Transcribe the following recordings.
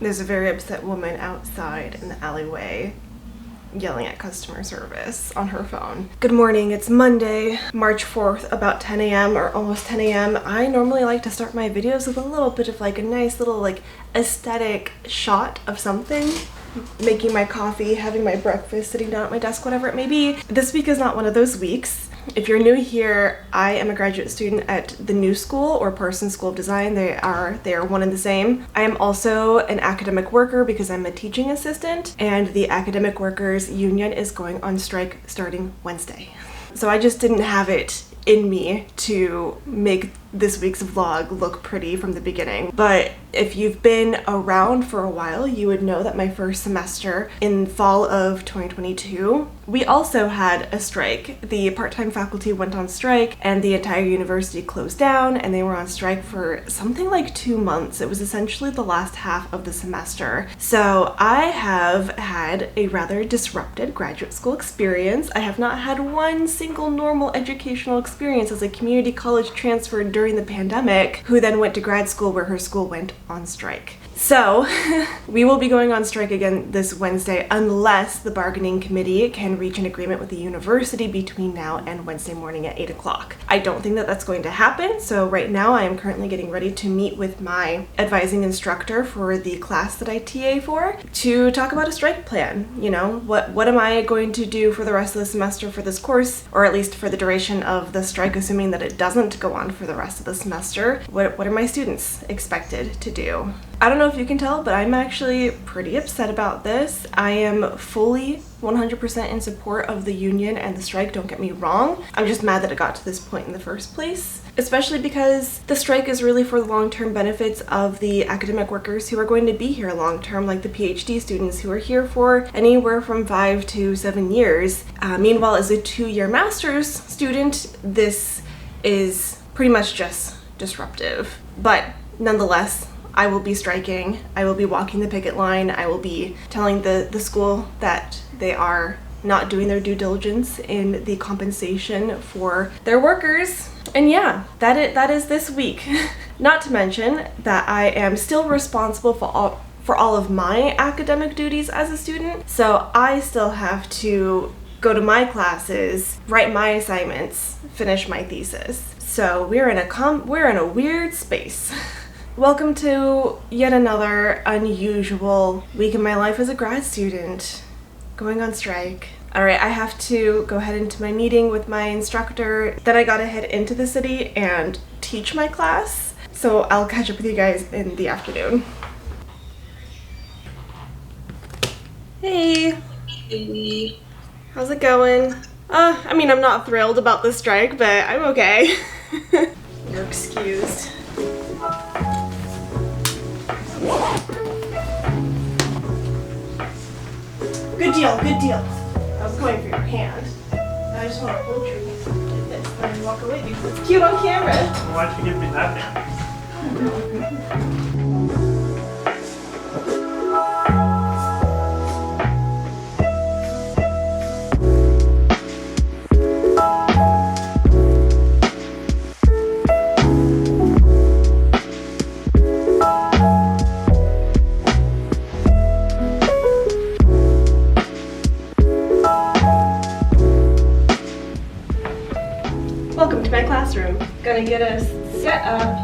There's a very upset woman outside in the alleyway yelling at customer service on her phone. Good morning, it's Monday, March 4th, about 10 a.m. or almost 10 a.m. I normally like to start my videos with a little bit of like a nice little like aesthetic shot of something. Making my coffee, having my breakfast, sitting down at my desk, whatever it may be. This week is not one of those weeks. If you're new here, I am a graduate student at the New School or Parsons School of Design. They are one and the same. I am also an academic worker because I'm a teaching assistant, and the Academic Workers Union is going on strike starting Wednesday. So I just didn't have it in me to make this week's vlog look pretty from the beginning. But if you've been around for a while, you would know that my first semester in fall of 2022, we also had a strike. The part-time faculty went on strike and the entire university closed down, and they were on strike for something like 2 months. It was essentially the last half of the semester. So I have had a rather disrupted graduate school experience. I have not had one single normal educational experience as a community college transfer during the pandemic, who then went to grad school where her school went on strike. So we will be going on strike again this Wednesday unless the bargaining committee can reach an agreement with the university between now and Wednesday morning at 8 o'clock. I don't think that that's going to happen, so right now I am currently getting ready to meet with my advising instructor for the class that I TA for to talk about a strike plan. You know, what am I going to do for the rest of the semester for this course, or at least for the duration of the strike, assuming that it doesn't go on for the rest of the semester. What are my students expected to do? I don't know if you can tell, but I'm actually pretty upset about this. I am fully 100% in support of the union and the strike, don't get me wrong. I'm just mad that it got to this point in the first place, especially because the strike is really for the long-term benefits of the academic workers who are going to be here long-term, like the PhD students who are here for anywhere from 5 to 7 years. Meanwhile, as a 2-year master's student, this is pretty much just disruptive. But nonetheless, I will be striking, I will be walking the picket line, I will be telling the school that they are not doing their due diligence in the compensation for their workers. And yeah, that is this week. Not to mention that I am still responsible for all of my academic duties as a student, so I still have to go to my classes, write my assignments, finish my thesis. So we're in a weird space. Welcome to yet another unusual week in my life as a grad student, going on strike. Alright, I have to go head into my meeting with my instructor, then I gotta head into the city and teach my class, so I'll catch up with you guys in the afternoon. Hey! Hey. How's it going? I mean, I'm not thrilled about the strike, but I'm okay. You're excused. Good deal, good deal. I was going for your hand. I just want to hold your hand like this and then walk away because it's cute on camera. Why'd you give me that hand? Welcome to my classroom. Gonna get us set up.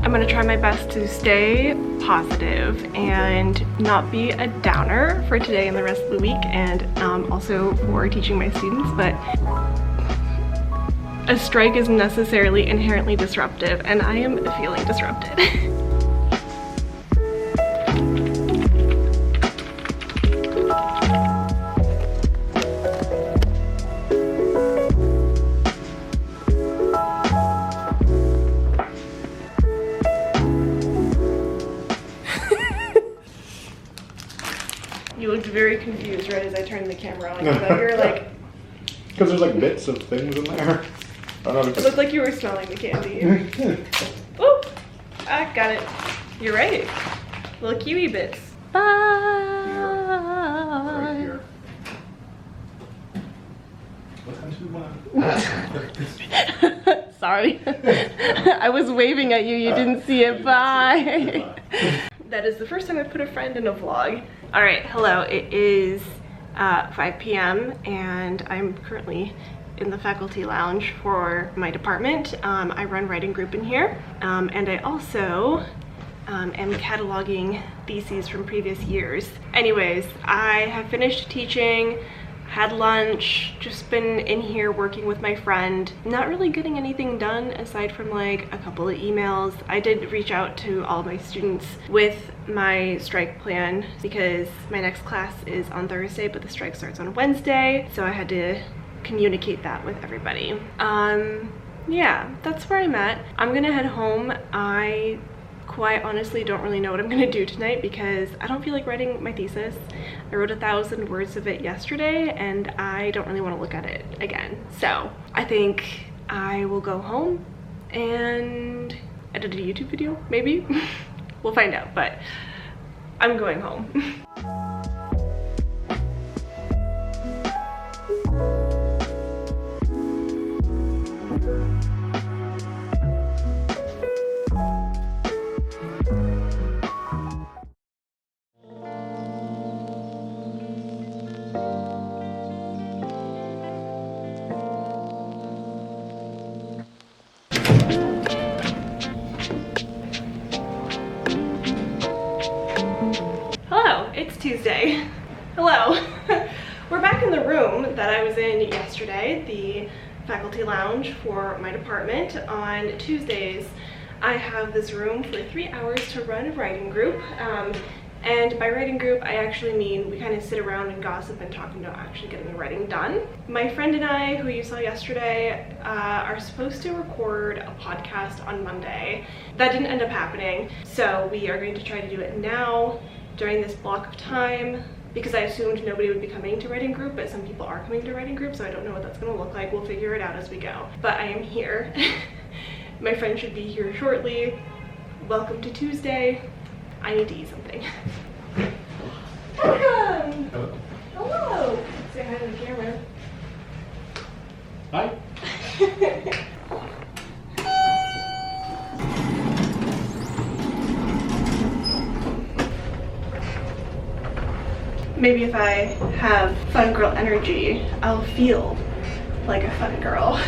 I'm gonna try my best to stay positive and not be a downer for today and the rest of the week, and also for teaching my students, but a strike is necessarily inherently disruptive, and I am feeling disrupted. You looked very confused right as I turned the camera on. So you're like... Because there's like bits of things in there. I don't know. It looked like you were smelling the candy. Oop! Ah, got it. You're right. Little kiwi bits. Bye! Right here. What time do we want? Sorry. I was waving at you, you didn't see it. Bye. That is the first time I've put a friend in a vlog. All right, hello. It is 5 p.m. and I'm currently in the faculty lounge for my department. I run writing group in here, and I also am cataloging theses from previous years. Anyways, I have finished teaching, had lunch, just been in here working with my friend, not really getting anything done aside from like a couple of emails. I did reach out to all my students with my strike plan because my next class is on Thursday, but the strike starts on Wednesday, so I had to communicate that with everybody. Yeah, that's where I'm at. I'm gonna head home. I quite honestly don't really know what I'm gonna do tonight because I don't feel like writing my thesis. I wrote 1,000 words of it yesterday and I don't really want to look at it again. So I think I will go home and edit a YouTube video, maybe. We'll find out, but I'm going home. It's Tuesday. Hello. We're back in the room that I was in yesterday, the faculty lounge for my department. On Tuesdays, I have this room for 3 hours to run a writing group. And by writing group, I actually mean we kind of sit around and gossip and talk about actually getting the writing done. My friend and I, who you saw yesterday, are supposed to record a podcast on Monday. That didn't end up happening, so we are going to try to do it now during this block of time because I assumed nobody would be coming to writing group, but some people are coming to writing group, so I don't know what that's going to look like. We'll figure it out as we go. But I am here. My friend should be here shortly. Welcome to Tuesday. I need to eat something. Welcome! Hello. Hello! Say hi to the camera. Hi. Maybe if I have fun girl energy, I'll feel like a fun girl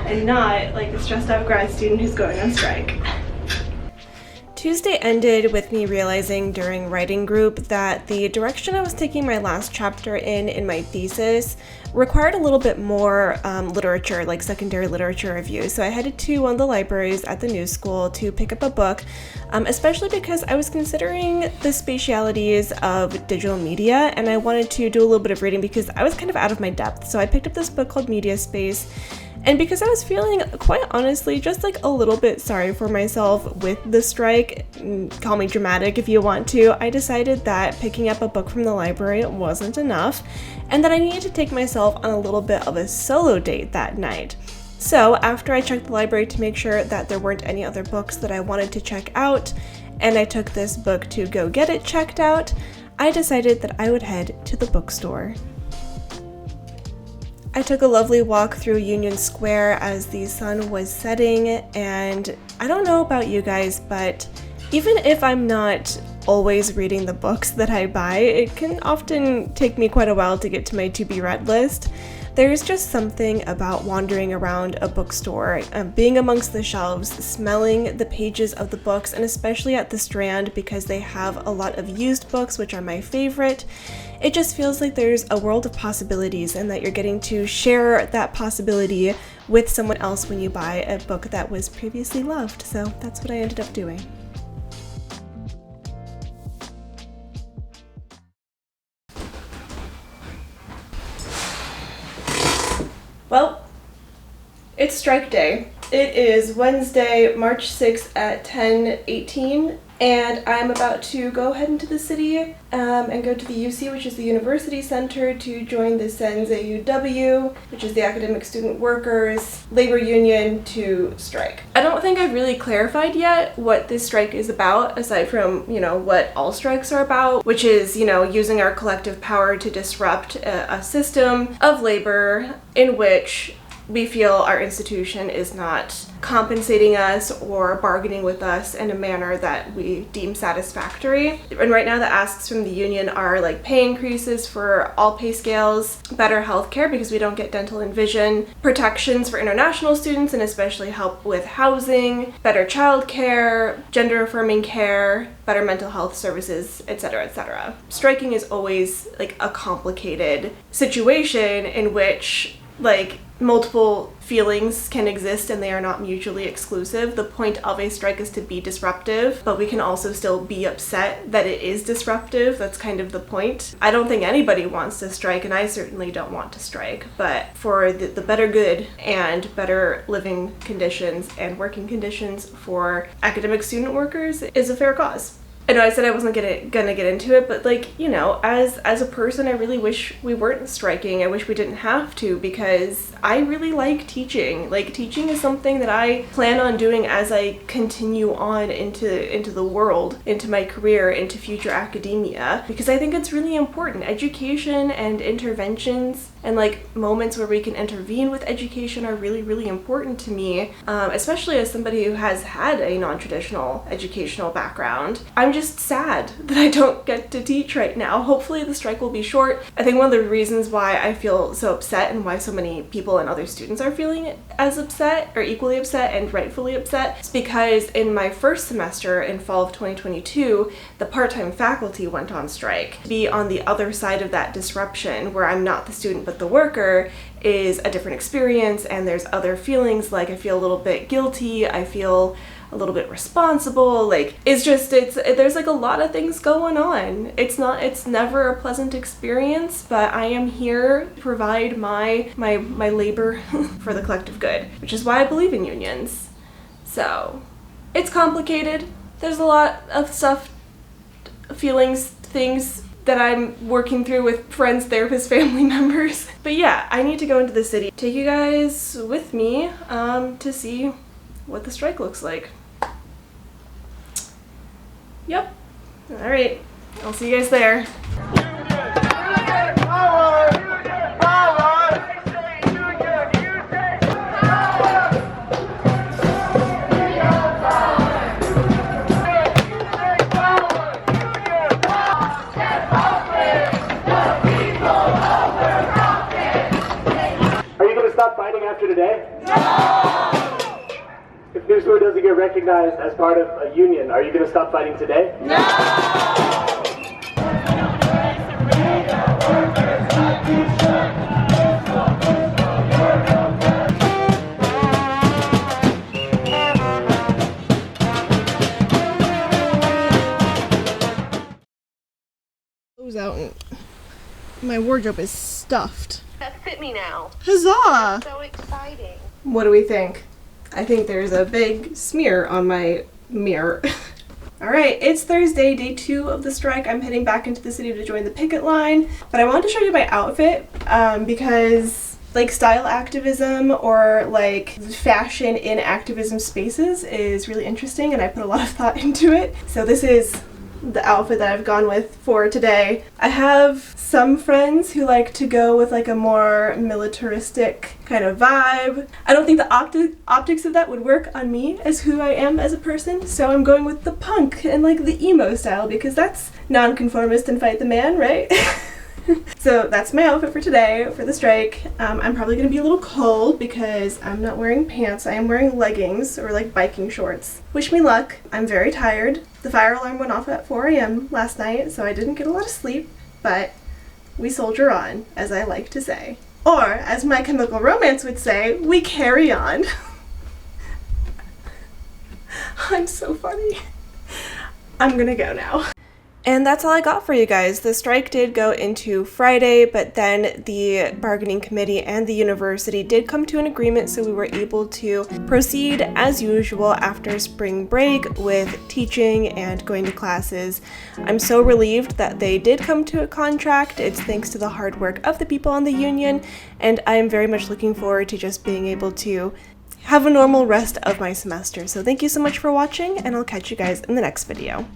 and not like a stressed out grad student who's going on strike. Tuesday ended with me realizing during writing group that the direction I was taking my last chapter in my thesis required a little bit more literature, like secondary literature review. So I headed to one of the libraries at the New School to pick up a book, especially because I was considering the spatialities of digital media and I wanted to do a little bit of reading because I was kind of out of my depth. So I picked up this book called Media Space. And because I was feeling, quite honestly, just like a little bit sorry for myself with the strike, call me dramatic if you want to, I decided that picking up a book from the library wasn't enough and that I needed to take myself on a little bit of a solo date that night. So after I checked the library to make sure that there weren't any other books that I wanted to check out, and I took this book to go get it checked out, I decided that I would head to the bookstore. I took a lovely walk through Union Square as the sun was setting, and I don't know about you guys, but even if I'm not always reading the books that I buy, it can often take me quite a while to get to my to-be-read list. There's just something about wandering around a bookstore, being amongst the shelves, smelling the pages of the books, and especially at the Strand because they have a lot of used books, which are my favorite. It just feels like there's a world of possibilities and that you're getting to share that possibility with someone else when you buy a book that was previously loved. So that's what I ended up doing. Well, it's strike day. It is Wednesday, March 6th at 10:18, and I'm about to go head into the city and go to the UC, which is the University Center, to join the SENS-AUW, which is the Academic Student Workers Labor Union, to strike. I don't think I've really clarified yet what this strike is about, aside from, what all strikes are about, which is, using our collective power to disrupt a system of labor in which we feel our institution is not compensating us or bargaining with us in a manner that we deem satisfactory. And right now the asks from the union are like pay increases for all pay scales, better healthcare because we don't get dental and vision, protections for international students and especially help with housing, better childcare, gender affirming care, better mental health services, etc., etc. Striking is always like a complicated situation in which like multiple feelings can exist and they are not mutually exclusive. The point of a strike is to be disruptive, but we can also still be upset that it is disruptive. That's kind of the point. I don't think anybody wants to strike, and I certainly don't want to strike, but for the better good and better living conditions and working conditions for academic student workers is a fair cause. I know I said I wasn't gonna get into it, but like, you know, as a person, I really wish we weren't striking. I wish we didn't have to, because I really like teaching. Like, teaching is something that I plan on doing as I continue on into the world, into my career, into future academia, because I think it's really important. Education and interventions and like moments where we can intervene with education are really, really important to me, especially as somebody who has had a non-traditional educational background. I'm just sad that I don't get to teach right now. Hopefully the strike will be short. I think one of the reasons why I feel so upset and why so many people and other students are feeling as upset or equally upset and rightfully upset is because in my first semester in fall of 2022, the part-time faculty went on strike. To be on the other side of that disruption where I'm not the student but the worker is a different experience, and there's other feelings like I feel a little bit guilty, I feel a little bit responsible, like there's like a lot of things going on. It's never a pleasant experience, but I am here to provide my labor for the collective good, which is why I believe in unions. So it's complicated. There's a lot of stuff, feelings, things that I'm working through with friends, therapists, family members. But yeah, I need to go into the city, take you guys with me to see what the strike looks like. Yep. All right. I'll see you guys there. Are you going to stop fighting after today? If Newsword doesn't get recognized as part of a union, are you going to stop fighting today? No! Clothes out and my wardrobe is stuffed. That fit me now. Huzzah! So exciting. What do we think? I think there's a big smear on my mirror. Alright, it's Thursday, day 2 of the strike. I'm heading back into the city to join the picket line, but I wanted to show you my outfit because like style activism or like fashion in activism spaces is really interesting, and I put a lot of thought into it. So this is the outfit that I've gone with for today. I have some friends who like to go with like a more militaristic kind of vibe. I don't think the optics of that would work on me as who I am as a person, so I'm going with the punk and like the emo style because that's nonconformist and fight the man, right? So that's my outfit for today for the strike. I'm probably going to be a little cold because I'm not wearing pants. I am wearing leggings or like biking shorts. Wish me luck. I'm very tired. The fire alarm went off at 4 a.m. last night, so I didn't get a lot of sleep, but we soldier on, as I like to say. Or, as My Chemical Romance would say, we carry on. I'm so funny. I'm gonna go now. And that's all I got for you guys. The strike did go into Friday, but then the bargaining committee and the university did come to an agreement, so we were able to proceed as usual after spring break with teaching and going to classes. I'm so relieved that they did come to a contract. It's thanks to the hard work of the people on the union, and I am very much looking forward to just being able to have a normal rest of my semester. So thank you so much for watching, and I'll catch you guys in the next video.